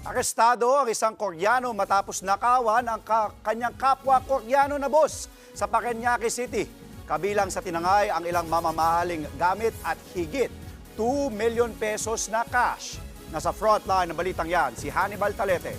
Arestado ang isang Koreano matapos nakawan ang kanyang kapwa Koreano na boss sa Parañaque City. Kabilang sa tinangay ang ilang mamamahaling gamit at higit 2 million pesos na cash. Nasa frontline ng balitang yan, si Hannibal Talete.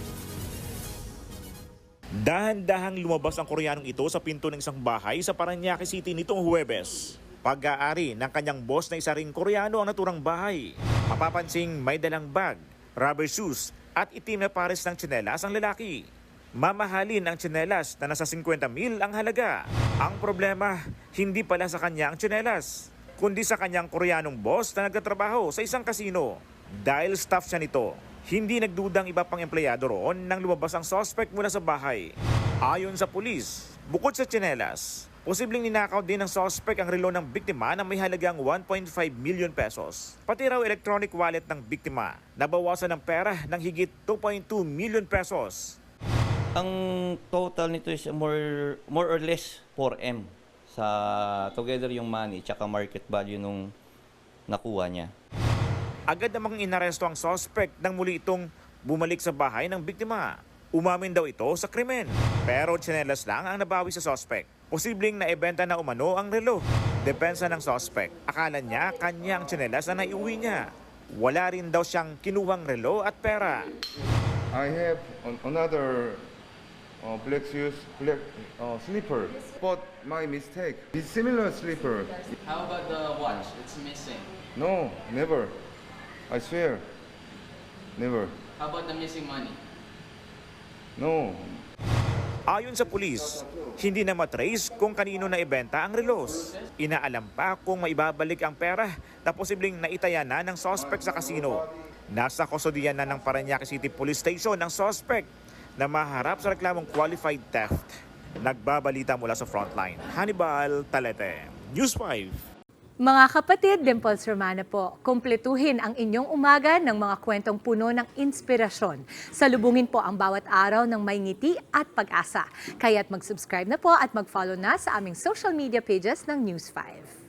Dahan-dahang lumabas ang Koreanong ito sa pinto ng isang bahay sa Parañaque City nitong Huwebes. Pag-aari ng kanyang boss na isa ring Koreano ang naturang bahay. Mapapansing may dalang bag, rubber shoes at itim na pares ng tsinelas ang lalaki. Mamahalin ang tsinelas na nasa 50,000 ang halaga. Ang problema, hindi pala sa kanya ang tsinelas, kundi sa kanyang Koreanong boss na nagtatrabaho sa isang kasino. Dahil staff siya nito, hindi nagdudang iba pang empleyado roon nang lumabas ang suspect mula sa bahay. Ayon sa pulis, bukod sa tsinelas, posibleng ninakaw din ng suspect ang relo ng biktima na may halagang 1.5 million pesos. Pati raw electronic wallet ng biktima, nabawasan ng pera ng higit 2.2 million pesos. Ang total nito is more or less 4M sa together yung money tsaka market value nung nakuha niya. Agad namang inaresto ang suspect nang muli itong bumalik sa bahay ng biktima. Umamin daw ito sa krimen, pero tsinelas lang ang nabawi sa suspect. Posibleng naibenta na umano ang relo. Depensa ng suspect, akala niya kanya ang tsinelas na naiuwi niya. Wala rin daw siyang kinuhang relo at pera. I have another black shoes, black slipper. But my mistake. It's similar slipper. How about the watch? It's missing. No, never. I swear, never. How about the missing money? No. Ayon sa pulis, hindi na matrace kung kanino na ibenta ang relos. Inaalam pa kung maibabalik ang pera na posibleng naitaya na ng suspect sa kasino. Nasa kustodiya na ng Parañaque City Police Station ang suspect na maharap sa reklamong qualified theft. Nagbabalita mula sa frontline. Hannibal Talete, News 5. Mga kapatid, Dimples Romana po, kumpletuhin ang inyong umaga ng mga kwentong puno ng inspirasyon. Salubungin po ang bawat araw ng may ngiti at pag-asa. Kaya't mag-subscribe na po at mag-follow na sa aming social media pages ng News 5.